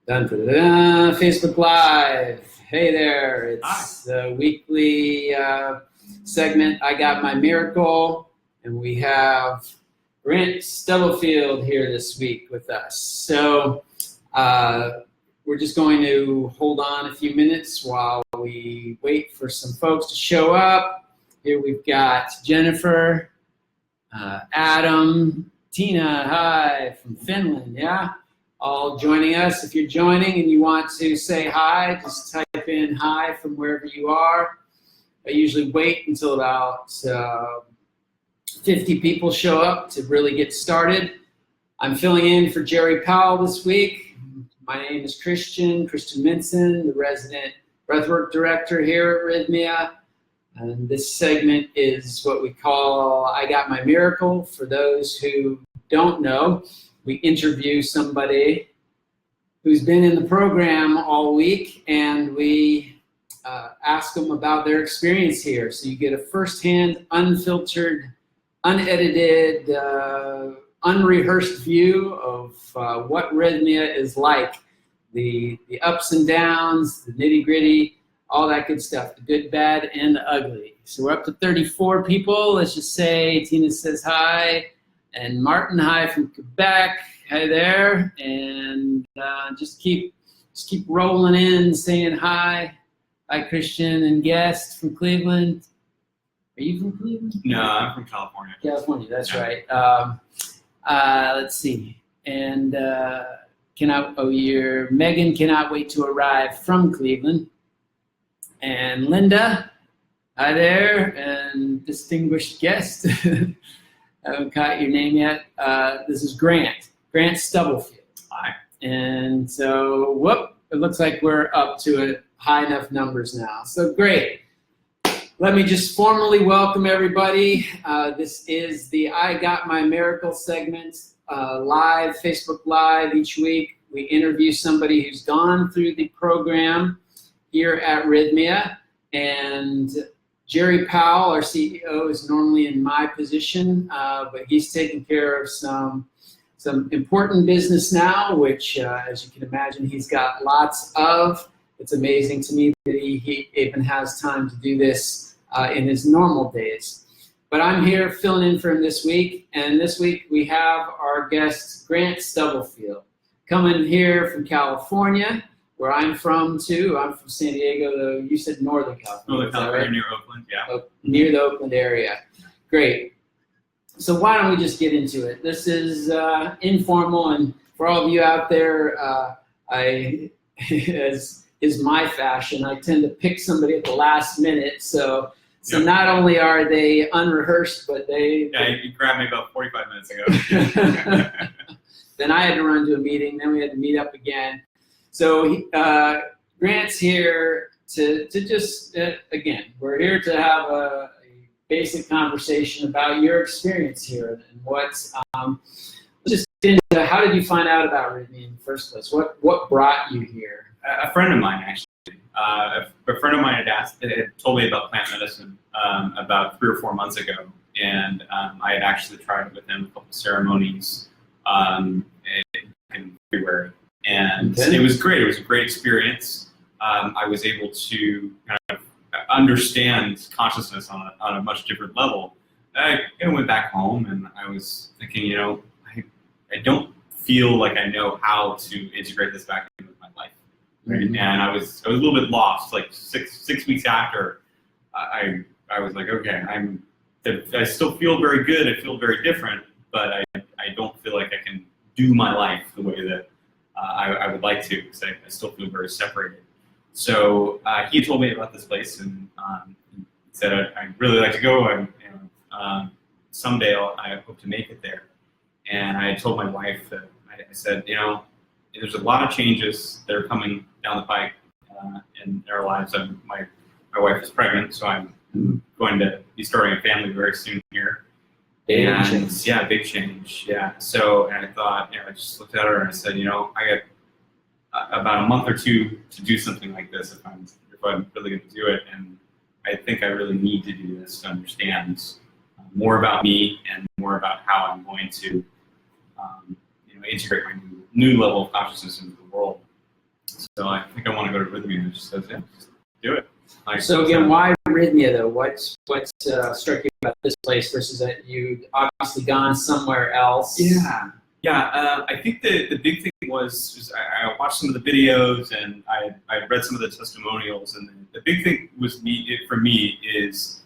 Dun, dun, dun, dun. Facebook Live. Hey there. It's the weekly segment, I Got My Miracle. And we have Grant Stubblefield here this week with us. So we're just going to hold on a few minutes while we wait for some folks to show up. Here we've got Jennifer, Adam, Tina, hi, from Finland, yeah? All joining us. If you're joining and you want to say hi, just type in hi from wherever you are. I usually wait until about 50 people show up to really get started. I'm filling in for Gerry Powell this week. My name is Christian Minson, the resident breathwork director here at Rythmia. And this segment is what we call I Got My Miracle. For those who don't know, we interview somebody who's been in the program all week, and we ask them about their experience here. So you get a firsthand, unfiltered, unedited, unrehearsed view of what Rythmia is like, the ups and downs, the nitty gritty, all that good stuff, the good, bad, and the ugly. So we're up to 34 people. Let's just say Tina says hi. And Martin, hi from Quebec, hi there, and just keep rolling in, saying hi. Hi, Christian and guest from Cleveland. Are you from Cleveland? No, I'm from California. California, that's right. Let's see, and Megan cannot wait to arrive from Cleveland, and Linda, hi there, and distinguished guest. I haven't caught your name yet. This is Grant Stubblefield. Hi. And so, it looks like we're up to high enough numbers now. So great. Let me just formally welcome everybody. This is the I Got My Miracle segment, live, Facebook Live each week. We interview somebody who's gone through the program here at Rythmia, and Gerry Powell, our CEO, is normally in my position, but he's taking care of some important business now, which, as you can imagine, he's got lots of. It's amazing to me that he even has time to do this in his normal days. But I'm here filling in for him this week, and this week we have our guest, Grant Stubblefield, coming here from California, where I'm from too. I'm from San Diego, though. You said Northern California. Northern California, right? near Oakland, yeah. Near the Oakland area. Great. So why don't we just get into it? This is informal, and for all of you out there, as is my fashion, I tend to pick somebody at the last minute. So Yep. Not only are they unrehearsed, but they... Yeah, you grabbed me about 45 minutes ago. Then I had to run to a meeting, then we had to meet up again. So Grant's here to just, again, we're here to have a basic conversation about your experience here and what's, just into how did you find out about Rythmia in the first place? What brought you here? A friend of mine, actually. A friend of mine had told me about plant medicine about 3 or 4 months ago, and I had actually tried it with him a couple ceremonies in February, and it was great. It was a great experience. I was able to kind of understand consciousness on a much different level. I went back home, and I was thinking, I don't feel like I know how to integrate this back into my life. Right? Mm-hmm. And I was a little bit lost. Like six weeks after, I was like, okay, I still feel very good. I feel very different, but I don't feel like I can do my life the way that I would like to, because I still feel very separated. So he told me about this place, and said I'd really like to go, and someday I hope to make it there. And I had told my wife that I said, there's a lot of changes that are coming down the pike in our lives. My wife is pregnant, so I'm going to be starting a family very soon here. Big change. Yeah, big change. Yeah. So, and I thought, I just looked at her and I said, I got about a month or two to do something like this if I'm really going to do it, and I think I really need to do this to understand more about me and more about how I'm going to integrate my new level of consciousness into the world. So I think I want to go to Rythmia. And just says, yeah, just do it. Like, So again, why Rythmia though? What struck you about this place versus that you'd obviously gone somewhere else? Yeah. I think the big thing was I watched some of the videos and I read some of the testimonials, and the big thing was for me is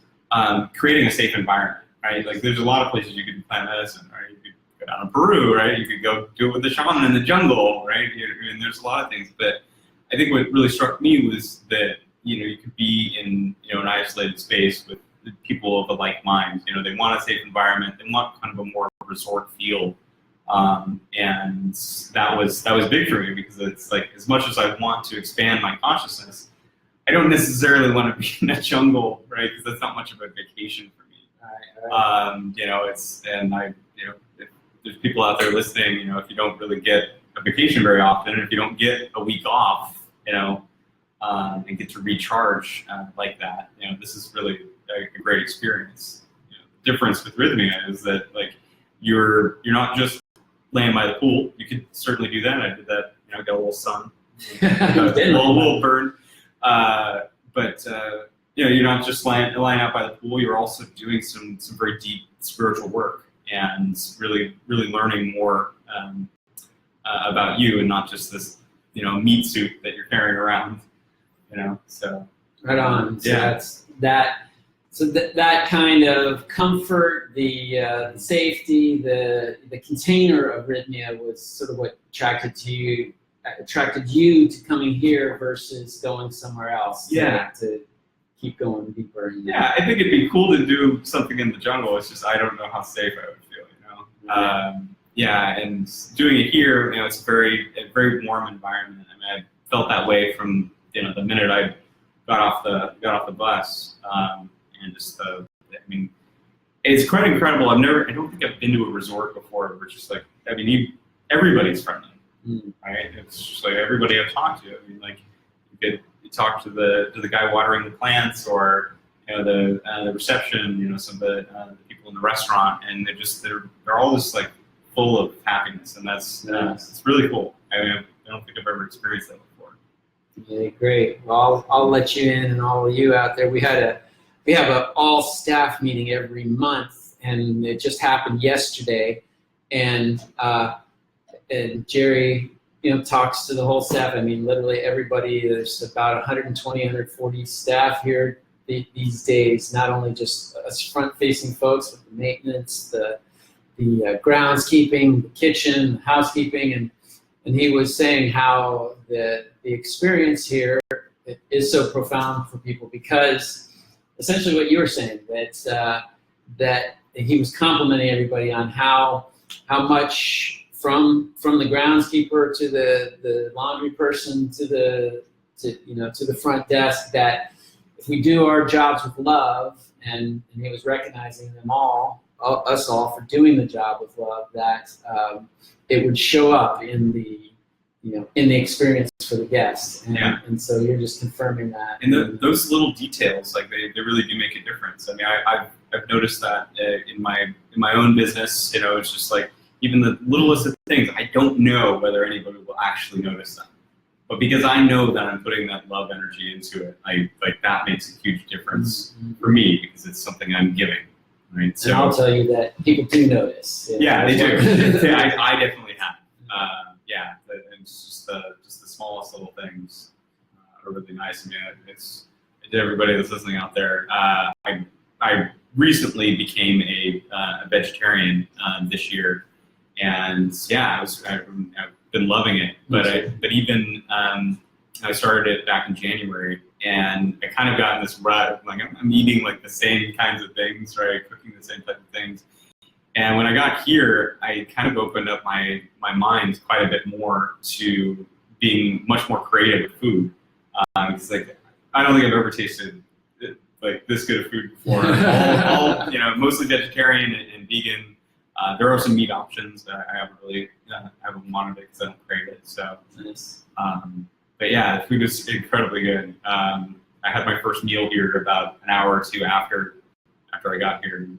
creating a safe environment, right? Like there's a lot of places you could plant medicine, right? You could go down to Peru, right? You could go do it with the shaman in the jungle, right? And there's a lot of things, but I think what really struck me was that you could be in an isolated space with people of a like mind. They want a safe environment. They want kind of a more resort feel. And that was big for me, because it's like, as much as I want to expand my consciousness, I don't necessarily want to be in a jungle, right? Because that's not much of a vacation for me. Right. If there's people out there listening, if you don't really get a vacation very often, and if you don't get a week off, and get to recharge like that, this is really a great experience. The difference with Rythmia is that like you're not just laying by the pool. You could certainly do that. I did that. Got a little sun, a little burn. But you're not just lying out by the pool. You're also doing some very deep spiritual work, and really learning more about you, and not just this meat suit that you're carrying around. So right on. So yeah. That's that. So that kind of comfort, the safety, the container of Rythmia was sort of what attracted you to coming here versus going somewhere else. Yeah. To keep going deeper. Yeah, I think it'd be cool to do something in the jungle. It's just I don't know how safe I would feel. Yeah. And doing it here, it's a very warm environment. I mean, I felt that way from the minute I got off the bus. And just it's quite incredible. I don't think I've been to a resort before where it's just like, everybody's friendly, right? It's just like everybody I've talked to. You talk to the guy watering the plants, or the reception, some of the people in the restaurant, and they're all just like full of happiness, and that's it's really cool. I don't think I've ever experienced that before. Yeah, great. Well, I'll let you in, and all of you out there. We have an all staff meeting every month, and it just happened yesterday. And Gerry, talks to the whole staff. Literally everybody. There's about 120, 140 staff here these days. Not only just us front-facing folks, but the maintenance, the groundskeeping, the kitchen, housekeeping, and he was saying how the experience here is so profound for people, because essentially what you were saying, that he was complimenting everybody on how much from the groundskeeper to the laundry person to the front desk, that if we do our jobs with love, and he was recognizing them us all for doing the job with love, that it would show up in the experience for the guests. And so you're just confirming that. And those little details, like they really do make a difference. I've noticed that in my own business. It's just like even the littlest of things. I don't know whether anybody will actually notice them, but because I know that I'm putting that love energy into it, that makes a huge difference for me, because it's something I'm giving. Right. So and I'll tell you that people do notice. Yeah, they do. I definitely have. It's just the smallest little things are really nice. It's to everybody that's listening out there. I recently became a vegetarian this year, and I've been loving it. But I started it back in January, and I kind of got in this rut of I'm eating the same kinds of things, right? Cooking the same type of things. And when I got here, I kind of opened up my mind quite a bit more to being much more creative with food. It's I don't think I've ever tasted this good of food before. all mostly vegetarian and vegan. There are some meat options that I haven't wanted it because I don't crave it. So, nice. But yeah, the food is incredibly good. I had my first meal here about an hour or two after I got here. And,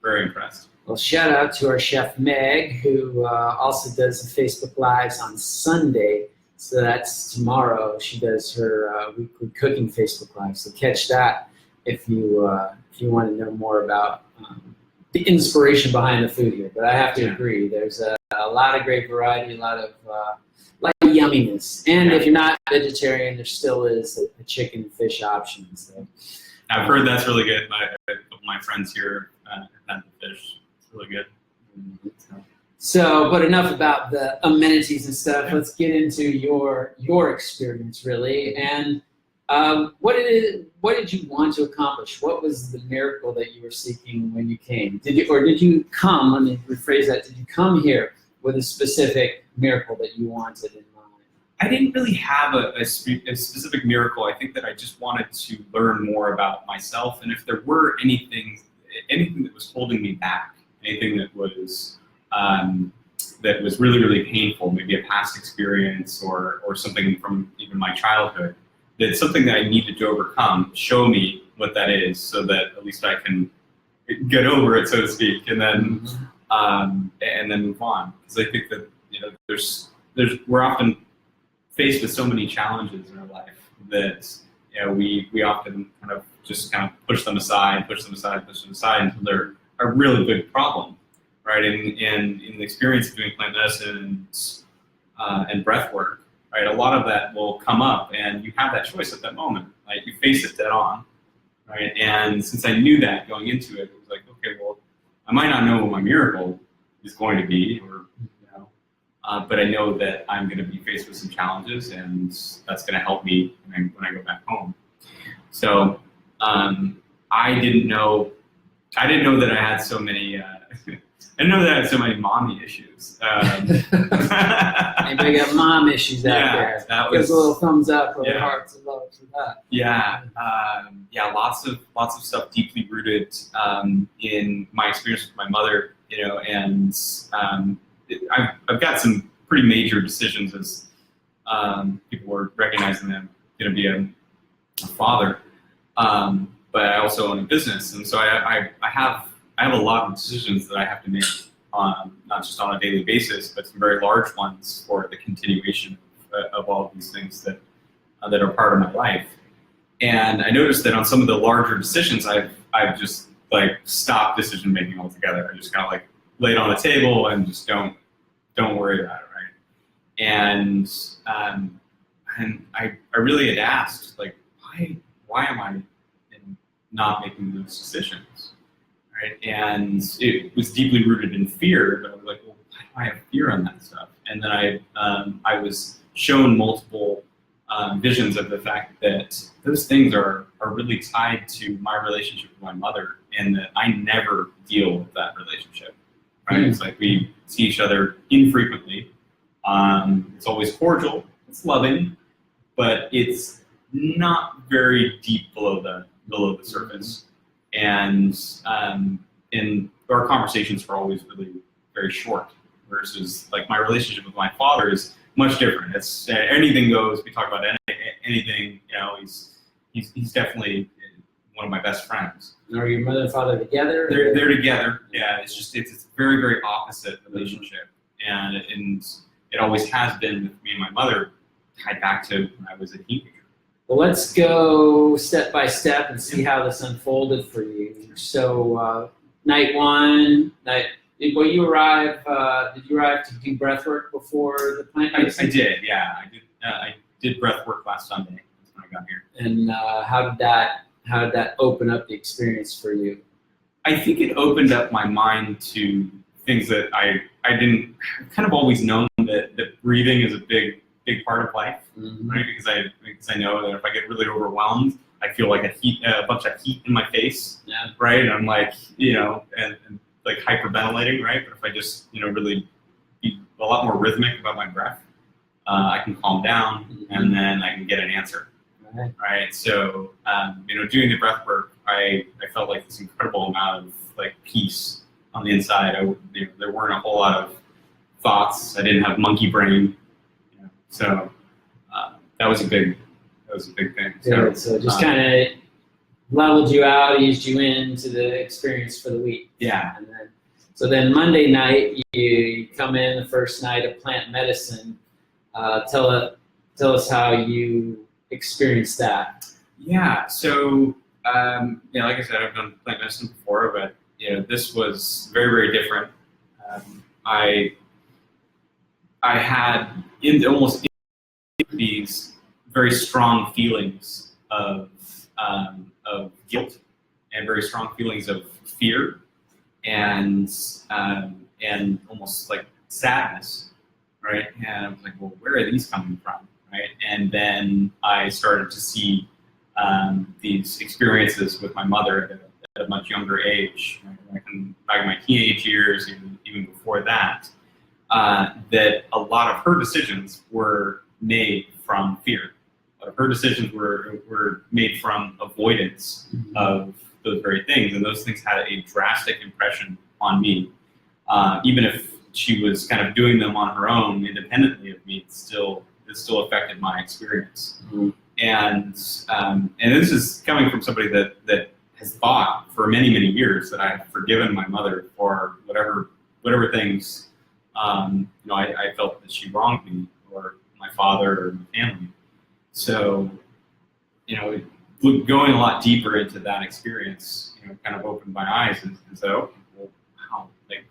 very impressed. Well, shout out to our chef Meg, who also does the Facebook Lives on Sunday. So that's tomorrow. She does her weekly cooking Facebook Live. So catch that if you want to know more about the inspiration behind the food here. But I have to agree, there's a lot of great variety, a lot of yumminess. And if you're not vegetarian, there still is a chicken and fish option. So I've heard that's really good. A couple of my friends here have had the fish. It's really good. So, but enough about the amenities and stuff. Let's get into your experience, really. And what did you want to accomplish? What was the miracle that you were seeking when you came? Did you come? Let me rephrase that. Did you come here with a specific miracle that you wanted in mind? I didn't really have a specific miracle. I think that I just wanted to learn more about myself, and if there were anything that was holding me back, anything that was really, really painful, maybe a past experience or something from even my childhood, that's something that I needed to overcome, show me what that is so that at least I can get over it, so to speak, and then move on. Because I think that we're often faced with so many challenges in our life that we often kind of push them aside until they're a really big problem, right? And in the experience of doing plant medicine and breath work, right, a lot of that will come up, and you have that choice at that moment. Like, you face it dead on, right? And since I knew that going into it, it was like, okay, well, I might not know what my miracle is going to be, but I know that I'm going to be faced with some challenges, and that's going to help me when I go back home. So I didn't know that I had so many. I didn't know that I had so many mommy issues. Anybody got mom issues out there? That Give us a little thumbs up or hearts and love for that. Yeah, lots of stuff deeply rooted in my experience with my mother, and I've got some pretty major decisions as people were recognizing that I'm going to be a father, but I also own a business, and so I have a lot of decisions that I have to make not just on a daily basis, but some very large ones for the continuation of all of these things that are part of my life. And I noticed that on some of the larger decisions, I've just stopped decision making altogether. I just kind of lay it on the table and just don't worry about it, right? And I really had asked, why am I not making those decisions, right? And it was deeply rooted in fear, but I was like, well, why do I have fear on that stuff? And then I was shown multiple visions of the fact that those things are really tied to my relationship with my mother, and that I never deal with that relationship. Right? It's like we see each other infrequently. It's always cordial, it's loving, but it's not very deep below the surface. And our conversations were always really very short. Versus my relationship with my father is much different. It's anything goes. We talk about anything. He's definitely one of my best friends. Are your mother and father together? They're together. Yeah, it's a very, very opposite relationship, and it always has been with me and my mother, tied back to when I was a teenager. Well, let's go step by step and see how this unfolded for you. So, night one, did you arrive to do breath work before the plant medicine? I did, yeah. I did breath work last Sunday. That's when I got here. And how did that open up the experience for you? I think it opened up my mind to things that I didn't. I've kind of always known that breathing is a big part of life, right? Because I know that if I get really overwhelmed, I feel like a bunch of heat in my face, right? And I'm and hyperventilating, right? But if I just really be a lot more rhythmic about my breath, I can calm down, and then I can get an answer. Right. So, doing the breath work, I felt like this incredible amount of peace on the inside. There weren't a whole lot of thoughts. I didn't have monkey brain. So that was a big thing. So just kind of leveled you out, eased you into the experience for the week. Yeah. And then Monday night, you come in the first night of plant medicine. Tell Tell us how you experienced that. Yeah. So, like I said, I've done plant medicine before, but this was very, very different. I had almost these very strong feelings of guilt and very strong feelings of fear and almost like sadness, right? And I was like, well, where are these coming from, right? And then I started to see these experiences with my mother at a much younger age, right? Back in my teenage years, even before that, that a lot of her decisions were made from fear. A lot of her decisions were made from avoidance of those very things, and those things had a drastic impression on me. Even if she was kind of doing them on her own, independently of me, it still affected my experience. Mm-hmm. And this is coming from somebody that has thought for many, many years that I have forgiven my mother for whatever things I felt that she wronged me, or my father, or my family. So, going a lot deeper into that experience, kind of opened my eyes and said, okay, well, wow, like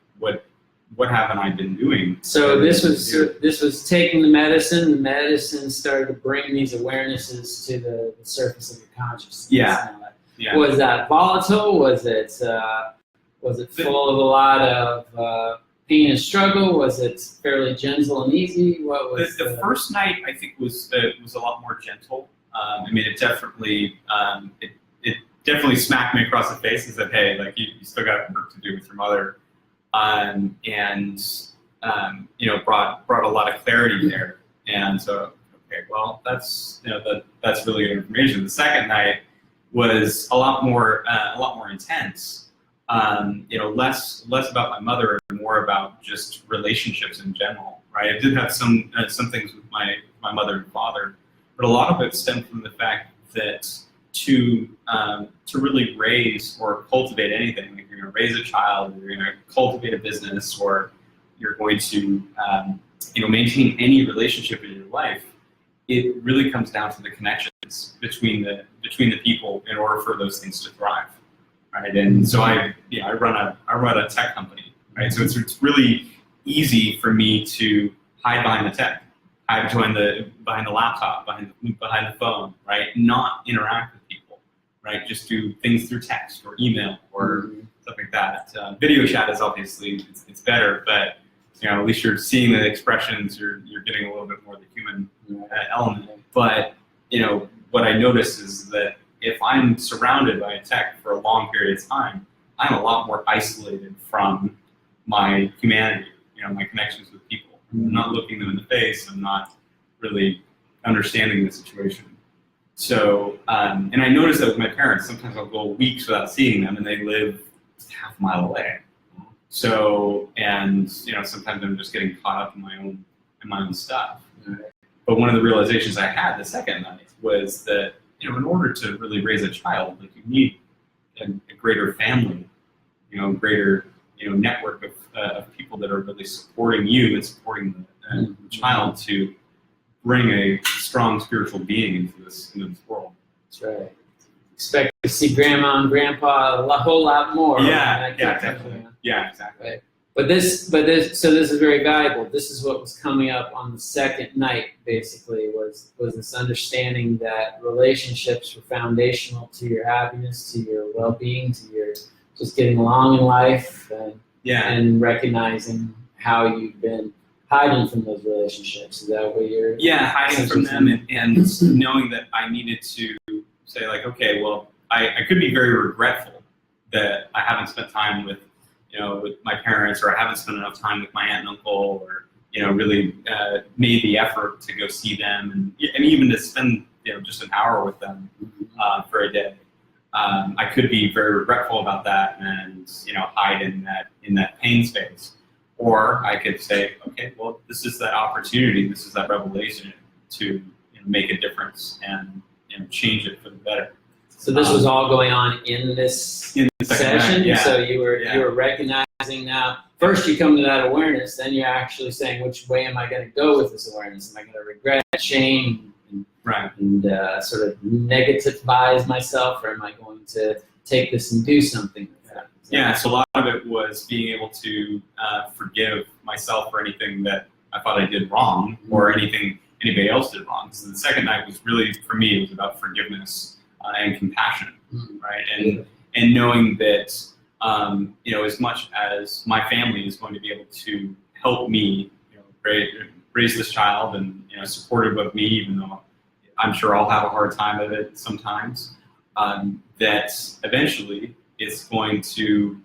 what haven't I been doing? So this was taking the medicine. The medicine started to bring these awarenesses to the surface of your consciousness. Yeah. Was that volatile? Was it full of a lot of pain and struggle? Was it fairly gentle and easy? What was the first night? I think was a lot more gentle. It definitely definitely smacked me across the face and said, "Hey, like you still got work to do with your mother," and brought a lot of clarity there. And so, okay, well, that's that's really good information. The second night was a lot more intense. Less about my mother and more about just relationships in general, right? I did have some things with my mother and father, but a lot of it stemmed from the fact that to really raise or cultivate anything, like you're going to raise a child, or you're going to cultivate a business, or you're going to maintain any relationship in your life, it really comes down to the connections between the people in order for those things to thrive. Right, and so I run a tech company, right? So it's really easy for me to hide behind the tech, hide behind the laptop, behind the phone, right? Not interact with people, right? Just do things through text or email or stuff like that. Video chat is obviously it's better, but at least you're seeing the expressions. You're getting a little bit more of the human element. But what I notice is that if I'm surrounded by tech for a long period of time, I'm a lot more isolated from my humanity, my connections with people. I'm not looking them in the face. I'm not really understanding the situation. So, and I noticed that with my parents, sometimes I'll go weeks without seeing them, and they live half a mile away. So, and sometimes I'm just getting caught up in my own stuff. But one of the realizations I had the second night was that in order to really raise a child, like you need a greater family, greater network of people that are really supporting you and supporting the child to bring a strong spiritual being into this world. That's right. Expect to see grandma and grandpa a whole lot more. Yeah, definitely. Yeah, exactly. Right. But this is very valuable. This is what was coming up on the second night, basically, was this understanding that relationships were foundational to your happiness, to your well-being, to your just getting along in life, and recognizing how you've been hiding from those relationships. Is that what you're... Yeah, hiding from them and knowing that I needed to say, like, okay, well, I could be very regretful that I haven't spent time with my parents, or I haven't spent enough time with my aunt and uncle, or really made the effort to go see them, and even to spend just an hour with them for a day. I could be very regretful about that and hide in that pain space, or I could say, okay, well, this is that opportunity, this is that revelation to make a difference and change it for the better. So this was all going on in this session. Yeah. So you were recognizing recognizing now, first you come to that awareness, then you're actually saying, which way am I going to go with this awareness? Am I going to regret, shame, and, sort of negativize myself, or am I going to take this and do something with that? Yeah, so a lot of it was being able to forgive myself for anything that I thought I did wrong, or anything anybody else did wrong. So the second night was really, for me, it was about forgiveness and compassion, right? And knowing that, as much as my family is going to be able to help me, raise this child and, supportive of me, even though I'm sure I'll have a hard time of it sometimes, that eventually it's going to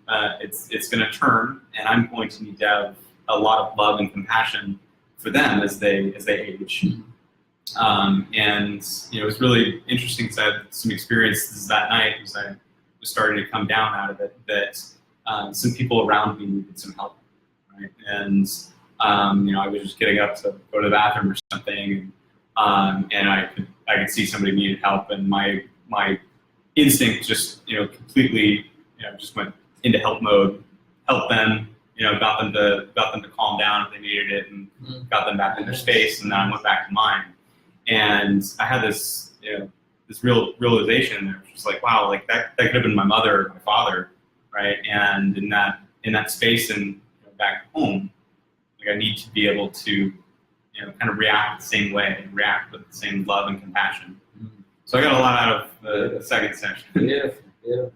turn, and I'm going to need to have a lot of love and compassion for them as they age. It was really interesting because I had some experiences that night as I was starting to come down out of it, that some people around me needed some help, right? And I was just getting up to go to the bathroom or something, and I could see somebody needed help, and my instinct just completely just went into help mode, helped them, got them to calm down if they needed it, and got them back in their space, and then I went back to mine. And I had this this realization there, just like, wow, like that could have been my mother or my father, right? And in that space and back home, like I need to be able to kind of react the same way, and react with the same love and compassion. So I got a lot out of the second session. Beautiful.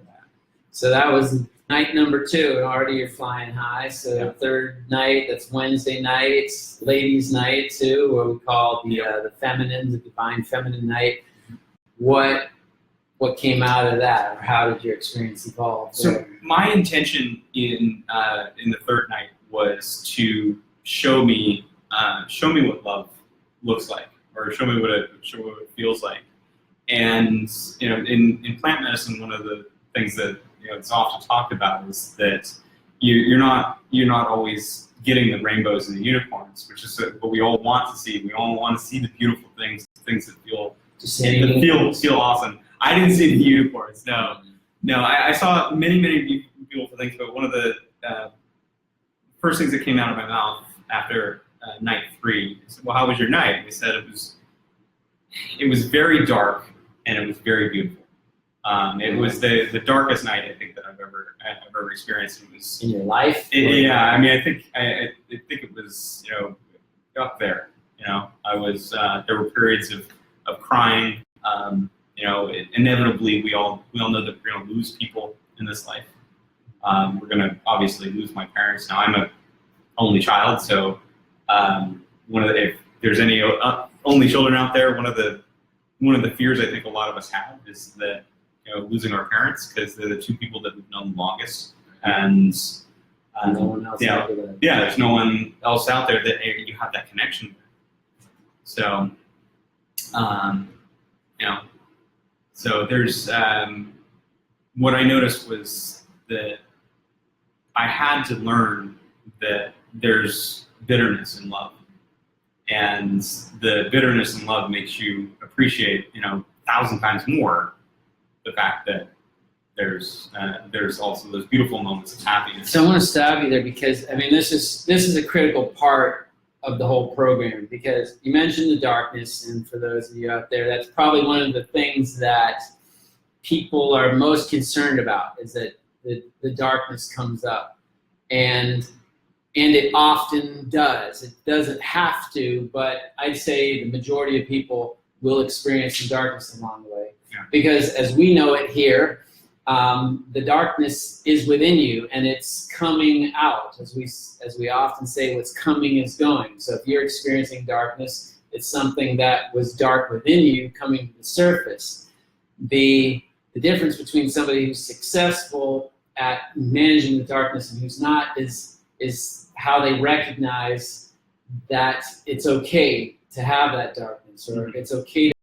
So that was night number 2, and already you're flying high. So third night, that's Wednesday night, ladies' night too, what we call the feminine, the divine feminine night. What came out of that, or how did your experience evolve? So my intention in the third night was to show me what love looks like, or show me what it feels like. And in plant medicine, one of the things that it's often talked about is that you're not always getting the rainbows and the unicorns, which is what we all want to see. We all want to see the beautiful things that feel awesome. I didn't see the unicorns. No. I saw many beautiful things, but one of the first things that came out of my mouth after night 3, I said, "Well, how was your night?" And they said it was very dark and it was very beautiful. It was the darkest night I think that I've ever experienced. It was in your life. I think it was up there. I was there were periods of crying. Inevitably we all know that we're going to lose people in this life. We're going to obviously lose my parents. Now I'm a only child, so if there's any only children out there, one of the fears I think a lot of us have is that losing our parents, because they're the 2 people that we've known the longest, and no one else there's no one else out there that you have that connection with. So so there's what I noticed was that I had to learn that there's bitterness in love, and the bitterness in love makes you appreciate 1,000 times more the fact that there's also those beautiful moments of happiness. So I want to stop you there, because this is a critical part of the whole program, because you mentioned the darkness, and for those of you out there, that's probably one of the things that people are most concerned about, is that the darkness comes up, and it often does. It doesn't have to, but I'd say the majority of people will experience some darkness along the way. Because as we know it here, the darkness is within you, and it's coming out. As we often say, what's coming is going. So if you're experiencing darkness, it's something that was dark within you coming to the surface. The difference between somebody who's successful at managing the darkness and who's not is how they recognize that it's okay to have that darkness, or it's okay to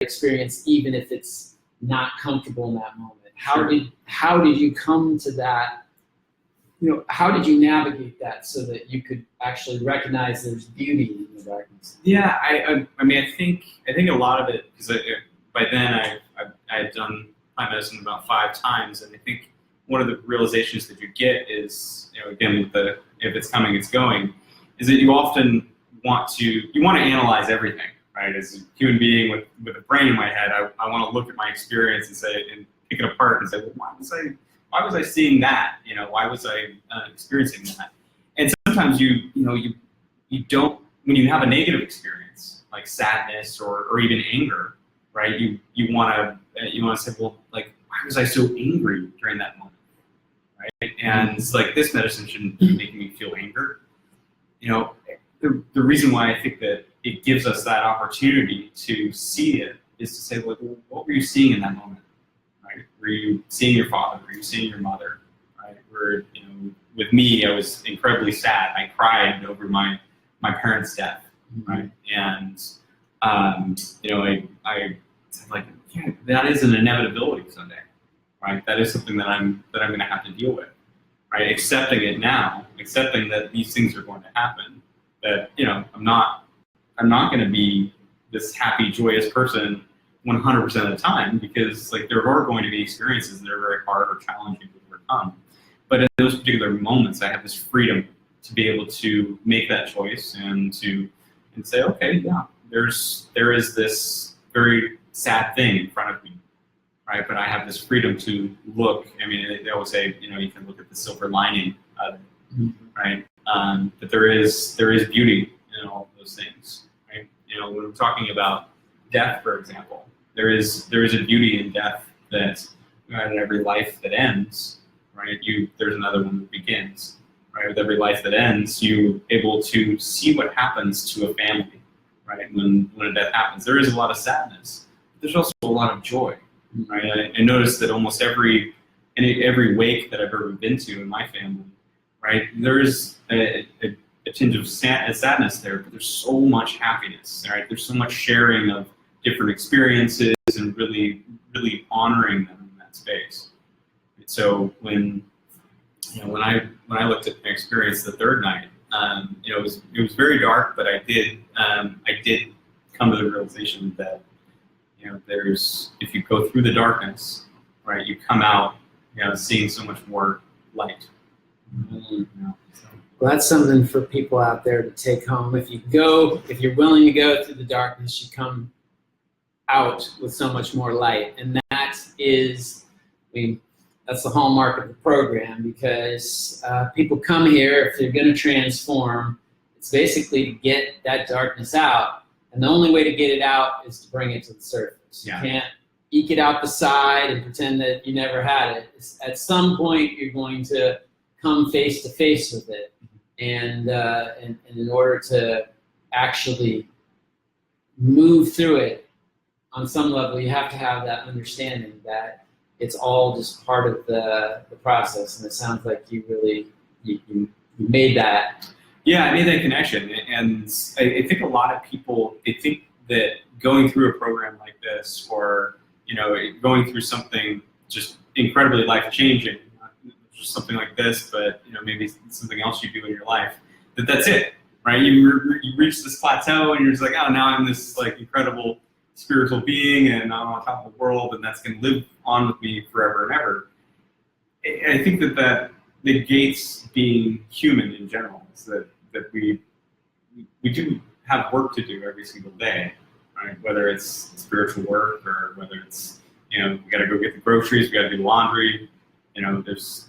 experience even if it's not comfortable in that moment. How did you come to that? How did you navigate that so that you could actually recognize there's beauty in the darkness? Yeah, I think a lot of it, because by then I had done plant medicine about 5 times, and I think one of the realizations that you get is again, with the if it's coming, it's going, is that you often want to analyze everything, right? As a human being with a brain in my head, I want to look at my experience and say and pick it apart and say, well, why was I seeing that? Why was I experiencing that? And sometimes you don't, when you have a negative experience like sadness or even anger, right? You want to say, well, like, why was I so angry during that moment, right? And it's like, this medicine shouldn't be making me feel anger. The reason why I think that it gives us that opportunity to see it is to say, well, what were you seeing in that moment, right? Were you seeing your father? Were you seeing your mother, right? With me, I was incredibly sad. I cried over my parents' death, right? And I said, like, yeah, that is an inevitability someday, right? That is something that I'm going to have to deal with, right? Accepting it now, accepting that these things are going to happen. That I'm not going to be this happy, joyous person 100% of the time, because like there are going to be experiences that are very hard or challenging to overcome. But in those particular moments, I have this freedom to be able to make that choice and say, okay, yeah, there is this very sad thing in front of me, right? But I have this freedom to look. I mean, they always say, you can look at the silver lining of it, right? But there is beauty in all of those things, right? When we're talking about death, for example, there is a beauty in death that in every life that ends, right? There's another one that begins, right? With every life that ends, you're able to see what happens to a family, right? When a death happens, there is a lot of sadness, but there's also a lot of joy, right? I noticed that almost every wake that I've ever been to in my family, right, there's a tinge of sadness there, but there's so much happiness, right? There's so much sharing of different experiences and really, really honoring them in that space. And so when I looked at my experience the third night, it was very dark, but I did come to the realization that if you go through the darkness, right, you come out seeing so much more light. Well, that's something for people out there to take home. If you're willing to go through the darkness, you come out with so much more light. And that's the hallmark of the program, because people come here, if they're going to transform, it's basically to get that darkness out. And the only way to get it out is to bring it to the surface. Yeah. You can't eke it out the side and pretend that you never had it. At some point, you're going to come face to face with it, and in order to actually move through it on some level, you have to have that understanding that it's all just part of the process. And it sounds like you really you made that. Yeah, I made that connection, and I think a lot of people, they think that going through a program like this, or going through something just incredibly life-changing, just something like this, but maybe something else you do in your life, that's it, right? You reach this plateau and you're just like, oh, now I'm this like incredible spiritual being and I'm on top of the world, and that's going to live on with me forever and ever. I think that negates being human in general, is that we do have work to do every single day, right? Whether it's spiritual work or whether it's we got to go get the groceries, we got to do laundry.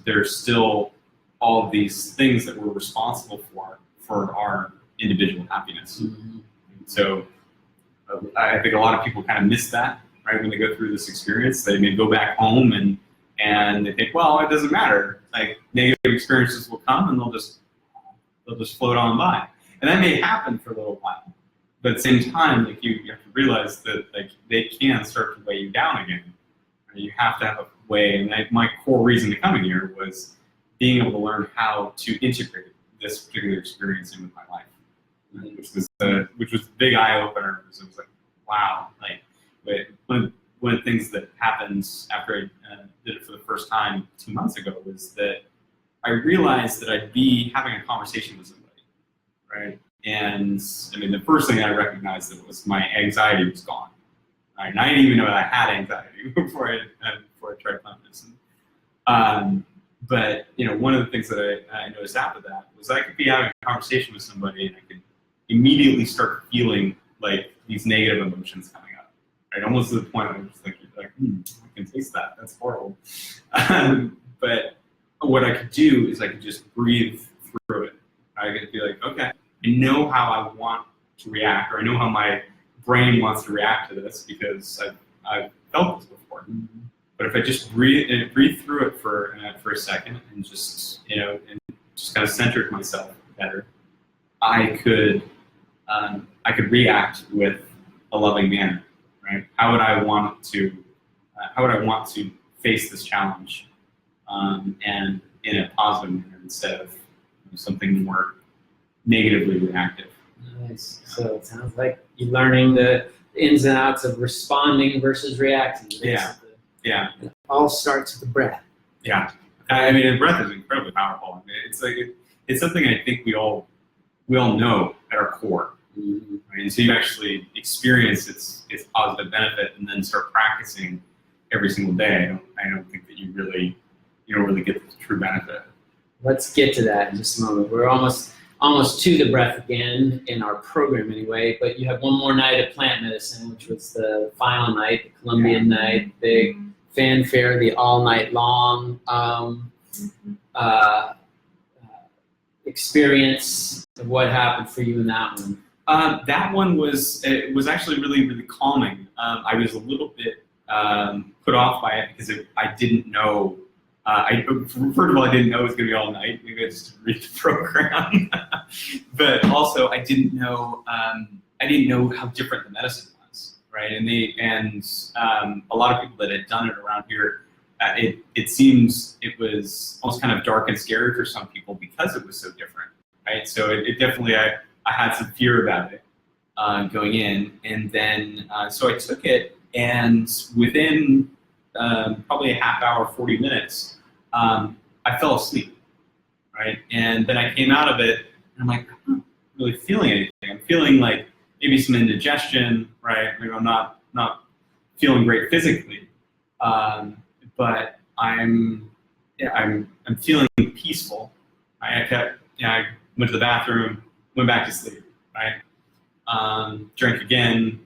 There's still all of these things that we're responsible for our individual happiness. Mm-hmm. So I think a lot of people kind of miss that, right? When they go through this experience, they may go back home and they think, well, it doesn't matter. Like, negative experiences will come and they'll just float on by. And that may happen for a little while. But at the same time, like you have to realize that like they can start to weigh you down again. You have to have a way, and my core reason to coming here was being able to learn how to integrate this particular experience in with my life, which was a big eye opener. It was like, wow, like one of the things that happened after I did it for the first time 2 months ago was that I realized that I'd be having a conversation with somebody, right? And I mean, the first thing I recognized that was my anxiety was gone. Right? And I didn't even know that I had anxiety before I tried plant medicine. But one of the things that I noticed after that was I could be having a conversation with somebody and I could immediately start feeling like these negative emotions coming up, right? Almost to the point where I'm just thinking, like, I can taste that. That's horrible. But what I could do is I could just breathe through it. I could be like, okay, I know how I want to react, or I know how my brain wants to react to this because I've felt this before. But if I just breathe through it for a second and just kind of centered myself better, I could react with a loving manner, right? How would I want to face this challenge, and in a positive manner instead of something more negatively reactive. Nice. So it sounds like you're learning the ins and outs of responding versus reacting. Yeah. It all starts with the breath. Yeah. I mean, the breath is incredibly powerful. I mean, it's like it's something I think we all know at our core. Mm-hmm. Right? And so you actually experience its positive benefit and then start practicing every single day. I don't think that you don't really get the true benefit. Let's get to that in just a moment. We're almost to the breath again in our program anyway, but you have one more night of plant medicine, which was the final night, the Colombian night, big fanfare, the all night long experience of what happened for you in that one. That one was actually really, really calming. I was a little bit put off by it because I didn't know. First of all, I didn't know it was going to be all night. Maybe I just read the program, but also I didn't know how different the medicine was, right? And a lot of people that had done it around here, it seems it was almost kind of dark and scary for some people because it was so different, right? So it definitely I had some fear about it going in, and then so I took it, and within probably a half hour, 40 minutes. I fell asleep, right? And then I came out of it, and I'm like, I'm not really feeling anything. I'm feeling like maybe some indigestion, right? Maybe I'm not feeling great physically, but I'm feeling peaceful. I went to the bathroom, went back to sleep, right? Drank again,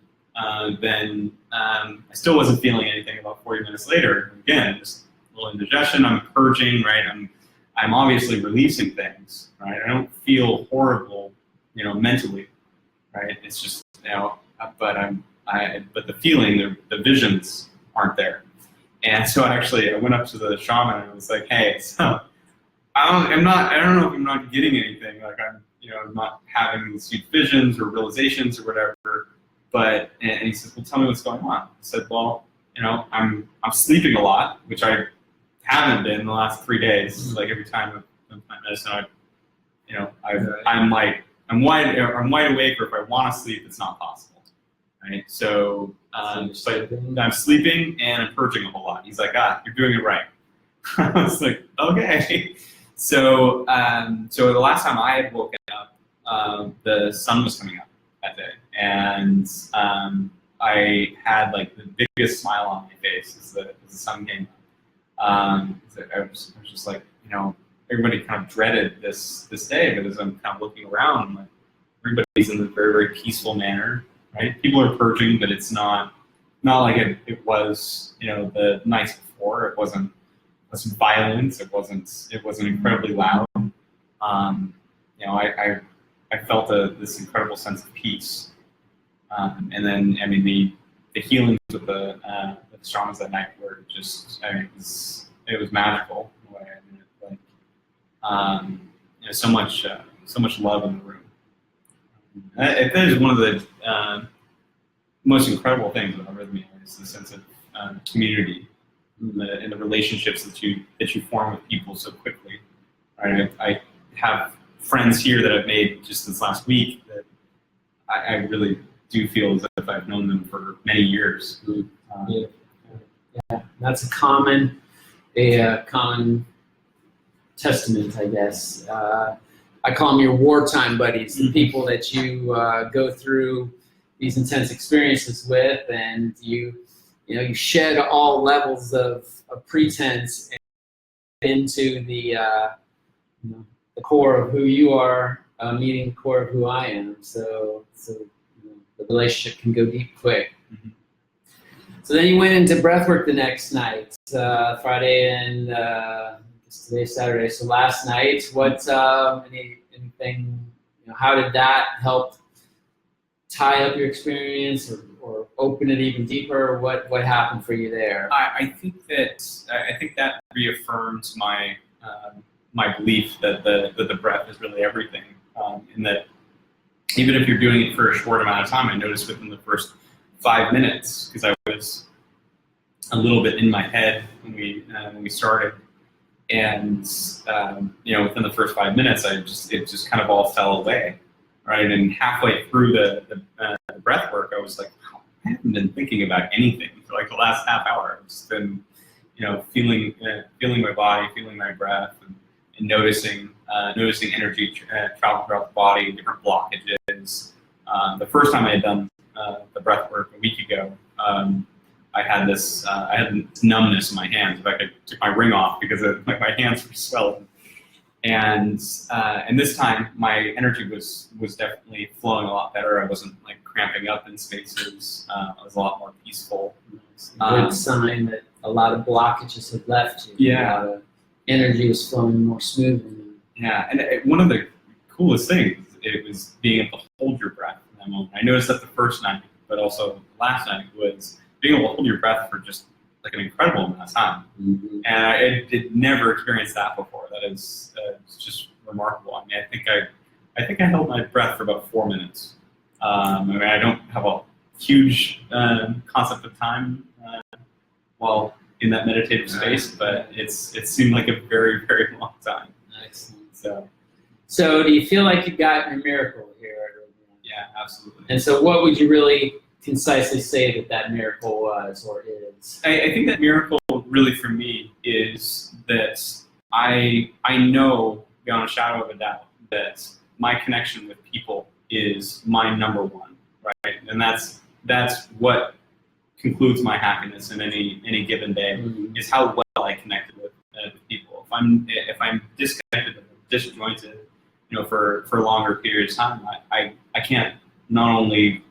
then I still wasn't feeling anything. About 40 minutes later, again, just little indigestion. I'm purging, right? I'm obviously releasing things, right? I don't feel horrible, mentally, right? It's just, but the feeling, the visions aren't there. And so I went up to the shaman and I was like, hey, so I don't know if I'm not getting anything. Like I'm not having these huge visions or realizations or whatever. But and he says, well, tell me what's going on. I said, well, I'm sleeping a lot, which I haven't been the last 3 days. Like every time I've done plant medicine, I'm wide awake, or if I want to sleep, it's not possible, right? So, but I'm sleeping and I'm purging a whole lot. He's like, you're doing it right. I was like, okay. So, so the last time I had woken up, the sun was coming up that day, and I had like the biggest smile on my face as the sun came up. I was just like, everybody kind of dreaded this day, but as I'm kind of looking around, like everybody's in a very, very peaceful manner, right? People are purging, but it's not like it was, the nights before. It wasn't violent. It wasn't incredibly loud. I felt this incredible sense of peace. And then, I mean, the healings with the shamans that night were just, it was magical in a way. I mean, so much love in the room. I think it's one of the most incredible things about Rythmia is the sense of community and the relationships that you form with people so quickly. Right? I have friends here that I've made just this last week that I really do feel as if I've known them for many years. Yeah, that's a common testament, I guess. I call them your wartime buddies, the people that you go through these intense experiences with, and you shed all levels of pretense into the core of who you are, meeting the core of who I am. So the relationship can go deep quick. Mm-hmm. So then you went into breathwork the next night, Friday and today's Saturday. So last night, what anything? How did that help tie up your experience or open it even deeper? What happened for you there? I think that reaffirms my my belief that the breath is really everything, and that even if you're doing it for a short amount of time, I noticed within the first 5 minutes, because I was a little bit in my head when we started, and within the first 5 minutes, it just kind of all fell away, right? And halfway through the breath work, I was like, wow, I haven't been thinking about anything for like the last half hour. I've just been, feeling my body, feeling my breath, and noticing energy travel throughout the body, different blockages. The first time I had done the breath work a week ago, I had this numbness in my hands. In fact, I took my ring off because my hands were swelling. And this time, my energy was definitely flowing a lot better. I wasn't like cramping up in spaces. I was a lot more peaceful. Good sign that a lot of blockages had left you. Yeah. A lot of energy was flowing more smoothly. Yeah, and one of the coolest things, it was being able to hold your breath in that moment. I noticed that the first night, but also last night, was being able to hold your breath for just like an incredible amount of time. Mm-hmm. And I did never experienced that before. That is it's just remarkable. I mean, I think I held my breath for about 4 minutes. I mean, I don't have a huge concept of time while in that meditative space, but it seemed like a very, very long time. Excellent. So do you feel like you got your miracle here? Yeah, absolutely. And so what would you really concisely say that miracle was or is? I think that miracle really for me is that I know beyond a shadow of a doubt that my connection with people is my number one, right? And that's what concludes my happiness in any given day, mm-hmm. is how well I connected with people. If I'm disconnected or disjointed, for a longer period of time, I can't not only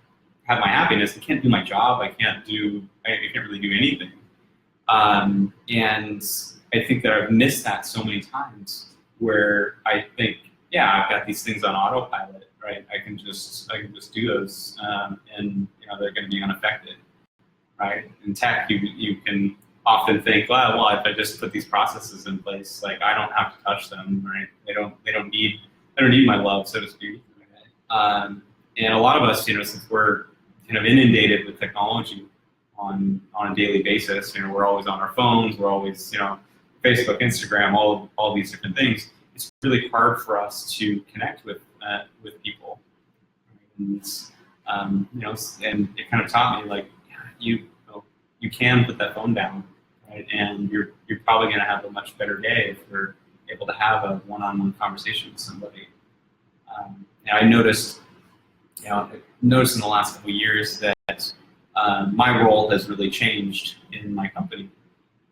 have my happiness, I can't do my job, I can't really do anything. And I think that I've missed that so many times where I think, yeah, I've got these things on autopilot, right? I can just do those, and they're going to be unaffected, right? In tech, you can often think, well, if I just put these processes in place, like I don't have to touch them, right? They don't need my love, so to speak. And a lot of us, since we're kind of inundated with technology on a daily basis, we're always on our phones, we're always, Facebook, Instagram, all these different things. It's really hard for us to connect with people. And, and it kind of taught me, like, you can put that phone down, right? And you're probably going to have a much better day if you're able to have a one-on-one conversation with somebody. I noticed in the last couple of years that my role has really changed in my company.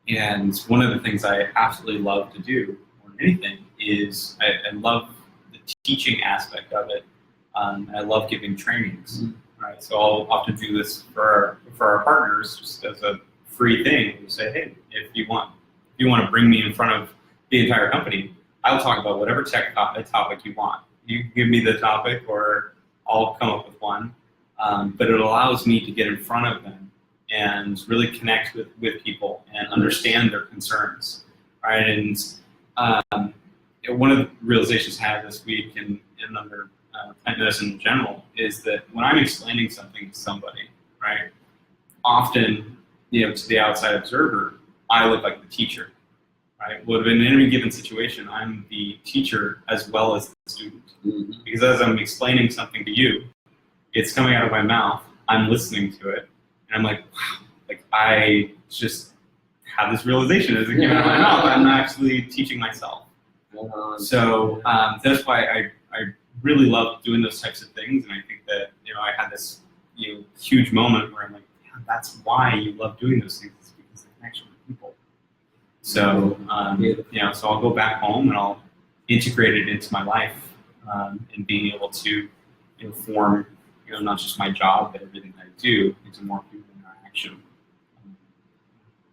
And one of the things I absolutely love to do more than anything is I love the teaching aspect of it. And I love giving trainings. Mm-hmm. Right, so I'll often do this for our partners just as a free thing. We say, hey, if you want to bring me in front of the entire company, I'll talk about whatever tech topic you want. You give me the topic, or I'll come up with one. But it allows me to get in front of them and really connect with people and understand their concerns, right? And one of the realizations I had this week and under plant medicine in general is that when I'm explaining something to somebody, right, often, to the outside observer, I look like the teacher, right? Well, in any given situation, I'm the teacher as well as the student. Mm-hmm. Because as I'm explaining something to you, it's coming out of my mouth, I'm listening to it, and I'm like, wow, like I just have this realization as it came out of my mouth, I'm actually teaching myself. So that's why I really love doing those types of things, and I think that I had this huge moment where I'm like, yeah, that's why you love doing those things, is because of the connection with people. So, so I'll go back home and I'll integrate it into my life, and being able to inform, not just my job, but everything I do into more human interaction.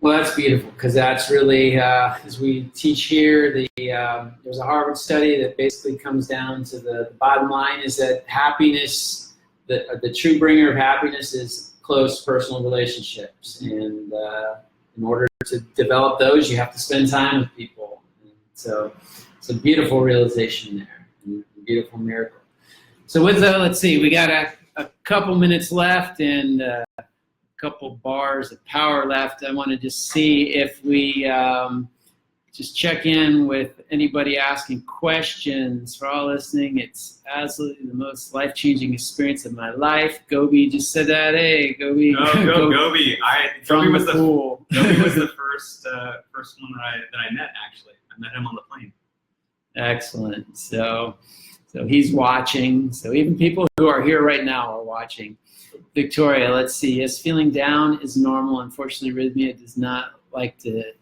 Well, that's beautiful, because that's really, as we teach here, there's a Harvard study that basically comes down to the bottom line is that happiness, the true bringer of happiness is close personal relationships. And in order to develop those, you have to spend time with people. And so it's a beautiful realization there, and a beautiful miracle. So with that, let's see, we got a couple minutes left and a couple bars of power left. I want to just see if we just check in with anybody asking questions. For all listening, it's absolutely the most life-changing experience of my life. Gobi just said that. Hey, Gobi. Go Gobi. Gobi was pool. Gobi was the first one that I met, actually. I met him on the plane. Excellent. So he's watching. So even people who are here right now are watching. Victoria, let's see. Yes, feeling down is normal. Unfortunately, Rythmia does not like to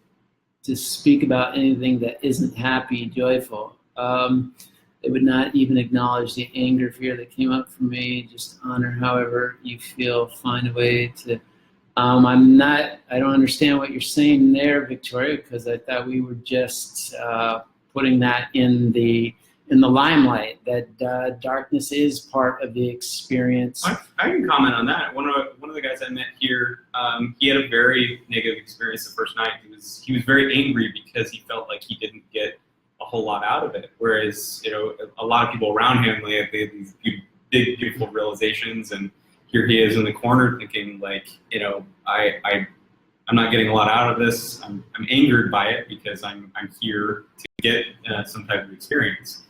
speak about anything that isn't happy, joyful. They would not even acknowledge the anger, fear that came up for me. Just honor however you feel. Find a way to. I don't understand what you're saying there, Victoria, because I thought we were just putting that in the limelight, that darkness is part of the experience. I can comment on that. One of the guys I met here, he had a very negative experience the first night. He was very angry because he felt like he didn't get a whole lot out of it. Whereas, a lot of people around him, they have these big, beautiful realizations, and here he is in the corner thinking like, I'm not getting a lot out of this. I'm angered by it because I'm here to get some type of experience.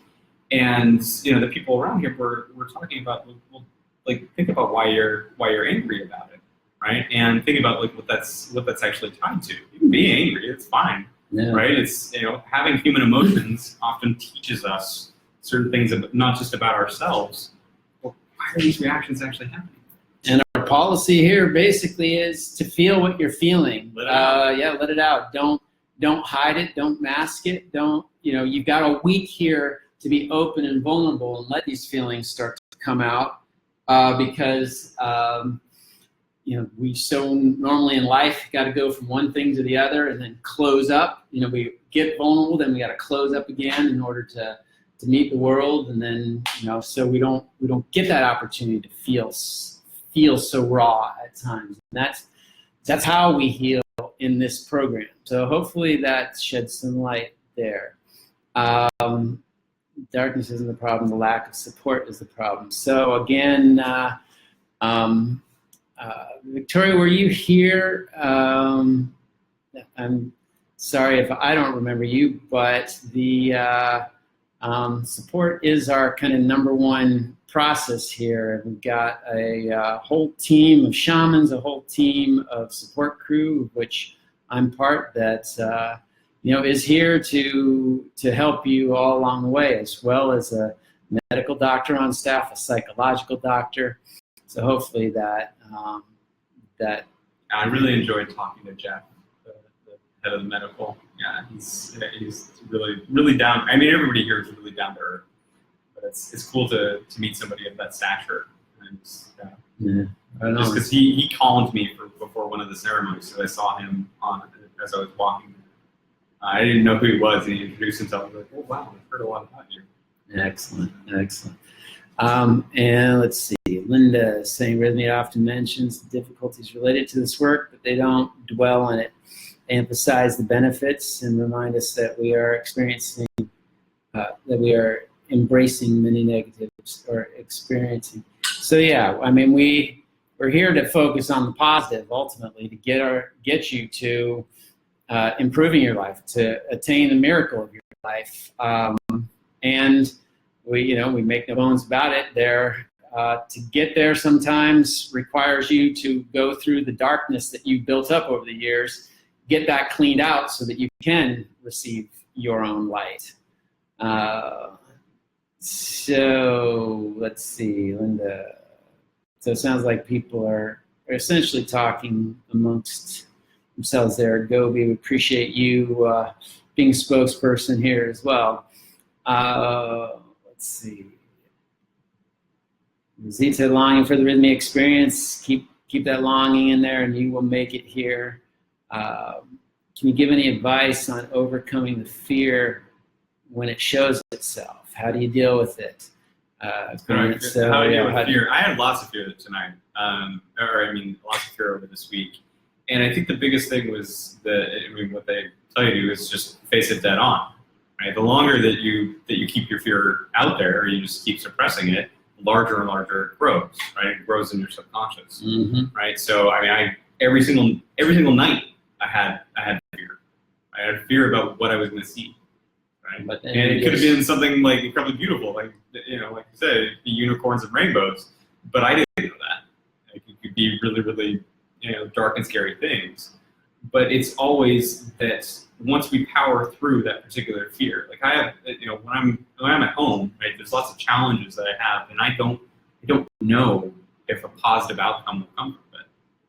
And the people around here we're talking about, well, like, think about why you're angry about it, right? And think about like what that's actually tied to. You can be angry, it's fine, right? It's having human emotions often teaches us certain things, not just about ourselves. Well, why are these reactions actually happening? And our policy here basically is to feel what you're feeling. Let it out. Let it out. Don't hide it. Don't mask it. You've got a week here to be open and vulnerable and let these feelings start to come out, because we so normally in life got to go from one thing to the other and then close up. We get vulnerable, then we got to close up again in order to meet the world, and then so we don't get that opportunity to feel so raw at times. And that's how we heal in this program. So hopefully that sheds some light there. Darkness isn't the problem, the lack of support is the problem. So again, Victoria, were you here? I'm sorry if I don't remember you, but the support is our kind of number one process here. We've got a whole team of shamans, a whole team of support crew, of which I'm part, that is here to help you all along the way, as well as a medical doctor on staff, a psychological doctor. So hopefully that. I really enjoyed talking to Jeff, the head of the medical. Yeah, he's really, really down. I mean, everybody here is really down to earth, but it's cool to meet somebody of that stature. And just because he called me before one of the ceremonies, so I saw him as I was walking. I didn't know who he was, and he introduced himself. I was like, oh, wow, I've heard a lot about you. Excellent. And let's see, Linda is saying, Rythmia often mentions the difficulties related to this work, but they don't dwell on it. They emphasize the benefits and remind us that we are embracing many negatives or experiencing. So yeah, I mean, we're here to focus on the positive ultimately, to get you to improving your life, to attain the miracle of your life. And we make no bones about it. To get there sometimes requires you to go through the darkness that you built up over the years, get that cleaned out so that you can receive your own light. So let's see, Linda. So it sounds like people are essentially talking amongst themselves there. Gobi, we appreciate you being a spokesperson here as well. Let's see. Zita, longing for the Rythmia experience. Keep that longing in there, and you will make it here. Can you give any advice on overcoming the fear when it shows itself? How do you deal with it? How do you deal with fear? I had lots of fear tonight, lots of fear over this week. And I think the biggest thing was what they tell you to do is just face it dead on. Right? The longer that you keep your fear out there, or you just keep suppressing it, larger and larger it grows. Right? It grows in your subconscious. Mm-hmm. Right? So every single night I had fear. I had fear about what I was going to see. Right? But and it could have been something like incredibly beautiful, like you said, the unicorns and rainbows. But I didn't know that. Like, it could be really, really dark and scary things. But it's always that once we power through that particular fear, like I have, when I'm at home, right, there's lots of challenges that I have, and I don't know if a positive outcome will come from it.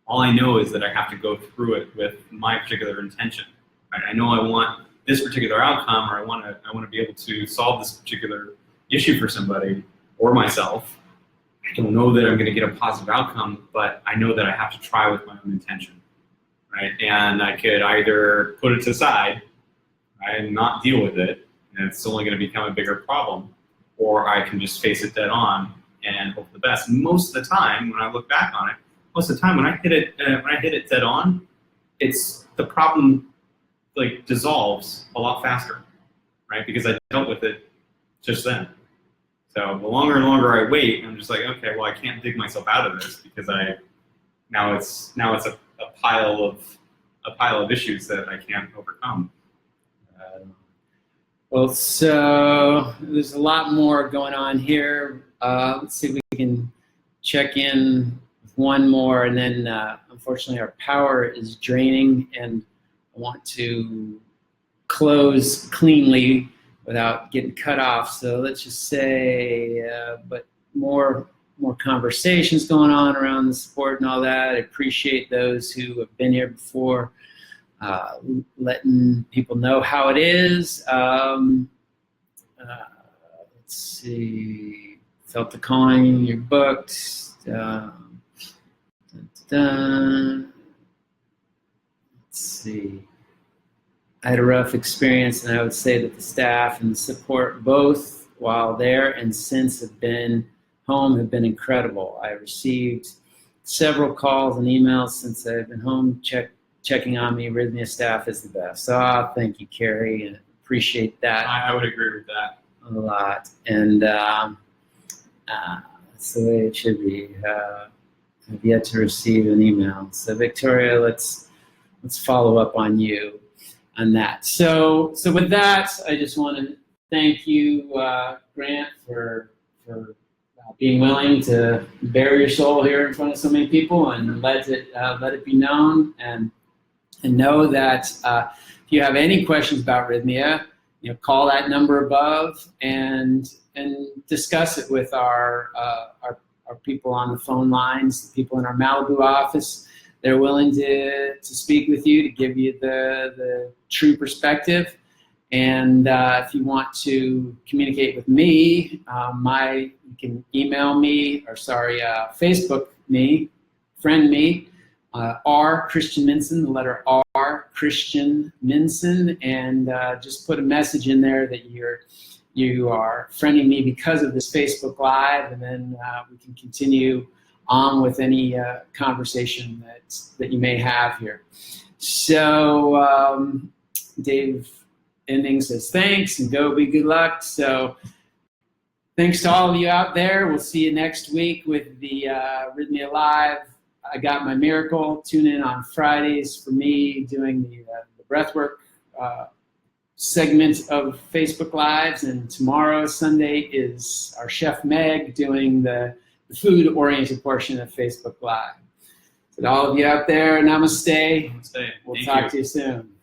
All I know is that I have to go through it with my particular intention. Right? I know I want this particular outcome, or I want to be able to solve this particular issue for somebody or myself. I don't know that I'm going to get a positive outcome, but I know that I have to try with my own intention, right? And I could either put it to the side, right, and not deal with it, and it's only going to become a bigger problem, or I can just face it dead on and hope for the best. Most of the time, when I look back on it, when I hit it dead on, it's the problem dissolves a lot faster, right? Because I dealt with it just then. So the longer and longer I wait, I'm just like, okay, well, I can't dig myself out of this because now it's a pile of issues that I can't overcome. Well, so there's a lot more going on here. Let's see if we can check in with one more, and then unfortunately our power is draining, and I want to close cleanly without getting cut off. So let's just say, but more conversations going on around the support and all that. I appreciate those who have been here before, letting people know how it is. Let's see, felt the calling, you're booked. Let's see. I had a rough experience, and I would say that the staff and the support, both while there and since have been home, have been incredible. I received several calls and emails since I've been home checking on me. Rythmia staff is the best. Thank you, Gerry, and appreciate that. I would agree with that a lot, and that's the way it should be. I've yet to receive an email. So Victoria, let's follow up on you on that. So with that, I just want to thank you, Grant, for being willing to bare your soul here in front of so many people and let it be known, and know that if you have any questions about Rythmia, call that number above and discuss it with our people on the phone lines, the people in our Malibu office. They're willing to speak with you, to give you the true perspective. And if you want to communicate with me, you can email me, Facebook me, friend me, R Christian Minson, the letter R Christian Minson, and just put a message in there that you are friending me because of this Facebook Live, and then we can continue on with any conversation that you may have here. So Dave Ending says thanks, and Gobi, good luck. So thanks to all of you out there. We'll see you next week with the Rythmia Live. I Got My Miracle. Tune in on Fridays for me doing the breathwork segment of Facebook Lives, and tomorrow, Sunday, is our Chef Meg doing the food-oriented portion of Facebook Live. So to all of you out there, namaste. Namaste. We'll talk to you soon.